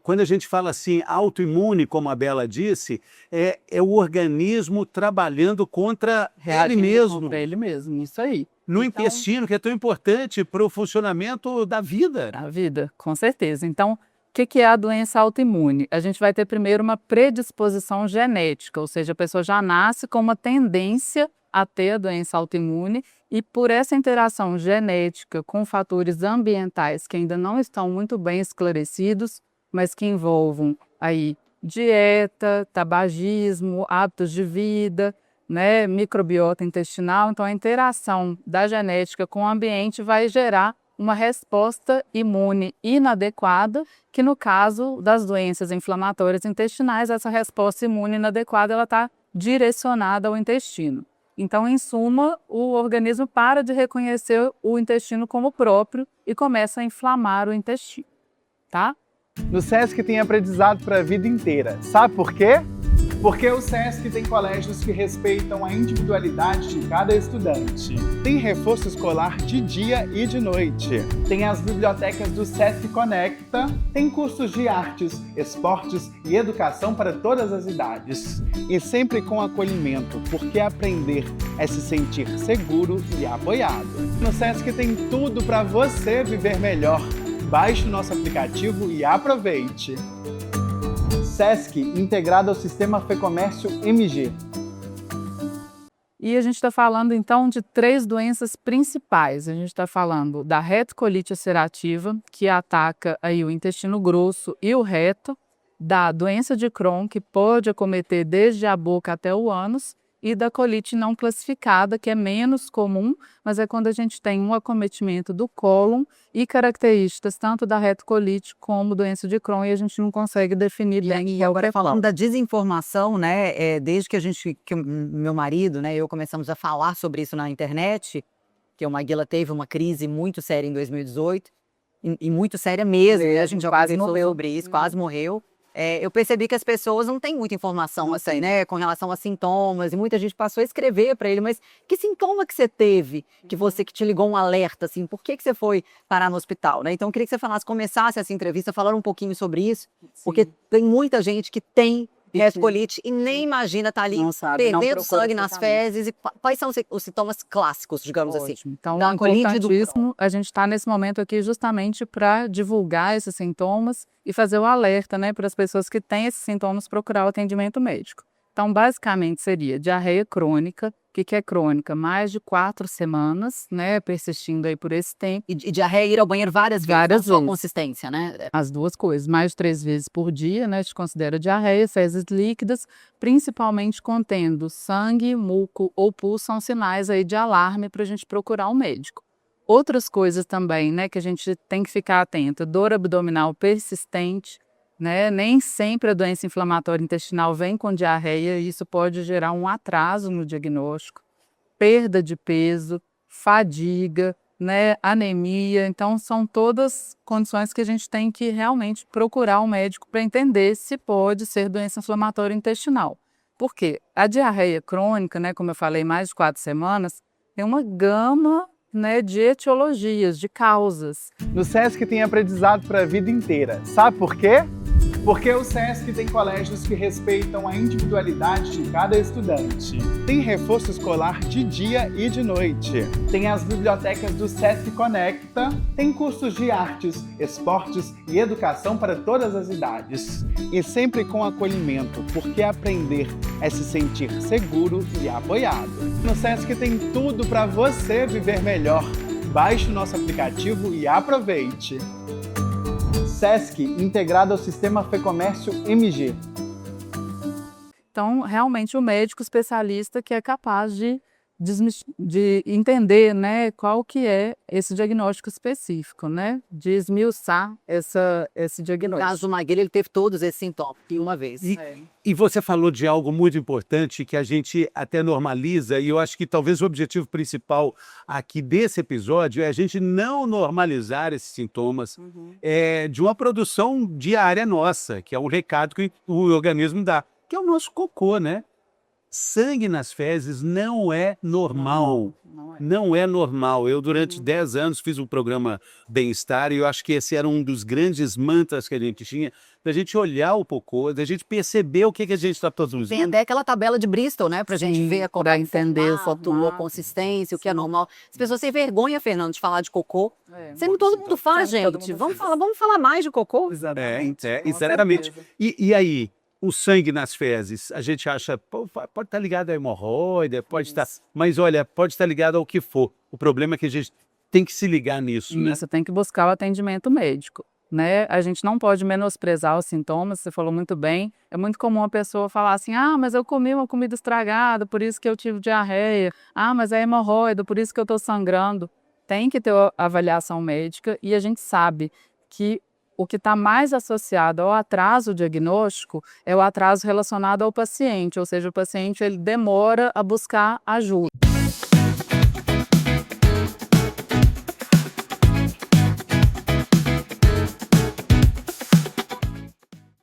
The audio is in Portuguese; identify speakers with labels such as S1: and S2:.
S1: quando a gente fala assim, autoimune, como a Bela disse, é o organismo trabalhando contra ele mesmo.
S2: Contra ele mesmo, isso aí.
S1: No intestino, que é tão importante para o funcionamento da vida.
S2: Da vida, com certeza. Então, o que é a doença autoimune? A gente vai ter primeiro uma predisposição genética, ou seja, a pessoa já nasce com uma tendência a ter a doença autoimune e por essa interação genética com fatores ambientais que ainda não estão muito bem esclarecidos, mas que envolvam aí dieta, tabagismo, hábitos de vida, né, microbiota intestinal. Então, a interação da genética com o ambiente vai gerar uma resposta imune inadequada, que no caso das doenças inflamatórias intestinais, essa resposta imune inadequada ela está direcionada ao intestino. Então, em suma, o organismo para de reconhecer o intestino como próprio e começa a inflamar o intestino, tá?
S3: No SESC tem aprendizado para a vida inteira. Sabe por quê? Porque o SESC tem colégios que respeitam a individualidade de cada estudante. Tem reforço escolar de dia e de noite. Tem as bibliotecas do SESC Conecta. Tem cursos de artes, esportes e educação para todas as idades. E sempre com acolhimento, porque aprender é se sentir seguro e apoiado. No SESC tem tudo para você viver melhor. Baixe o nosso aplicativo e aproveite! SESC, integrado ao Sistema Fecomércio MG.
S2: E a gente está falando, então, de 3 doenças principais. A gente está falando da retocolite ulcerativa, que ataca aí o intestino grosso e o reto, da doença de Crohn, que pode acometer desde a boca até o ânus, e da colite não classificada, que é menos comum, mas é quando a gente tem um acometimento do cólon e características tanto da retocolite como doença de Crohn, e a gente não consegue definir bem.
S4: E agora falando da desinformação, né, desde que meu marido, né, eu começamos a falar sobre isso na internet, que o Maguila teve uma crise muito séria em 2018, e muito séria mesmo, a gente já quase morreu sobre isso, quase morreu. Eu percebi que as pessoas não têm muita informação assim, né, com relação a sintomas, e muita gente passou a escrever para ele, mas que sintoma que você teve, que te ligou um alerta, assim, por que você foi parar no hospital, né? Então eu queria que você começasse essa entrevista falando um pouquinho sobre isso, porque tem muita gente que tem retocolite e nem imagina estar ali perdendo sangue nas fezes. E quais são os sintomas clássicos, digamos assim?
S2: Então, é importantíssimo. A gente está nesse momento aqui justamente para divulgar esses sintomas e fazer o alerta, né, para as pessoas que têm esses sintomas procurar o atendimento médico. Então, basicamente, seria diarreia crônica. O que é crônica? Mais de 4 semanas, né, persistindo aí por esse tempo.
S4: E diarreia ir ao banheiro várias vezes, sua consistência, né?
S2: As duas coisas, mais de 3 vezes por dia, né, a gente considera diarreia, fezes líquidas, principalmente contendo sangue, muco ou pus, são sinais aí de alarme para a gente procurar um médico. Outras coisas também, né, que a gente tem que ficar atento, dor abdominal persistente, né? Nem sempre a doença inflamatória intestinal vem com diarreia e isso pode gerar um atraso no diagnóstico, perda de peso, fadiga, né? Anemia. Então, são todas condições que a gente tem que realmente procurar um médico para entender se pode ser doença inflamatória intestinal. Por quê? A diarreia crônica, né, como eu falei, mais de 4 semanas, tem uma gama, né, de etiologias, de causas.
S3: No SESC tem aprendizado para a vida inteira. Sabe por quê? Porque o SESC tem colégios que respeitam a individualidade de cada estudante. Tem reforço escolar de dia e de noite. Tem as bibliotecas do SESC Conecta. Tem cursos de artes, esportes e educação para todas as idades. E sempre com acolhimento, porque aprender é se sentir seguro e apoiado. No SESC tem tudo para você viver melhor. Baixe o nosso aplicativo e aproveite! SESC, integrado ao Sistema Fecomércio MG.
S2: Então, realmente, o médico especialista que é capaz de entender, né, qual que é esse diagnóstico específico, né, de esmiuçar esse diagnóstico.
S4: No caso do Maguila, ele teve todos esses sintomas de uma vez.
S1: E você falou de algo muito importante que a gente até normaliza, e eu acho que talvez o objetivo principal aqui desse episódio é a gente não normalizar esses sintomas de uma produção diária nossa, que é o recado que o organismo dá, que é o nosso cocô, né? sangue nas fezes não é normal.
S2: Não é.
S1: Não é normal. Eu, durante 10 anos, fiz o programa Bem-Estar e eu acho que esse era um dos grandes mantras que a gente tinha, da gente olhar o cocô, da gente perceber o que a gente está produzindo.
S4: Tem até aquela tabela de Bristol, né? Pra gente
S2: Sim,
S4: ver
S2: pra entender o
S4: formato,
S2: formato.
S4: a consistência, o que é normal. As pessoas têm vergonha, Fernando, de falar de cocô.
S2: É.
S4: Sendo todo mundo faz,
S2: Sempre todo
S4: gente.
S2: mundo
S4: Vamos falar mais de cocô?
S1: Exatamente.
S2: certeza.
S1: E aí, o sangue nas fezes, a gente acha, pô, pode estar ligado à hemorroida, pode estar, mas olha, pode estar ligado ao que for. O problema é que a gente tem que se ligar nisso, né?
S2: Você tem que buscar o atendimento médico, né? A gente não pode menosprezar os sintomas, você falou muito bem. É muito comum a pessoa falar assim, mas eu comi uma comida estragada, por isso que eu tive diarreia. Mas é hemorroida, por isso que eu estou sangrando. Tem que ter avaliação médica e a gente sabe que o que está mais associado ao atraso diagnóstico é o atraso relacionado ao paciente, ou seja, o paciente ele demora a buscar ajuda.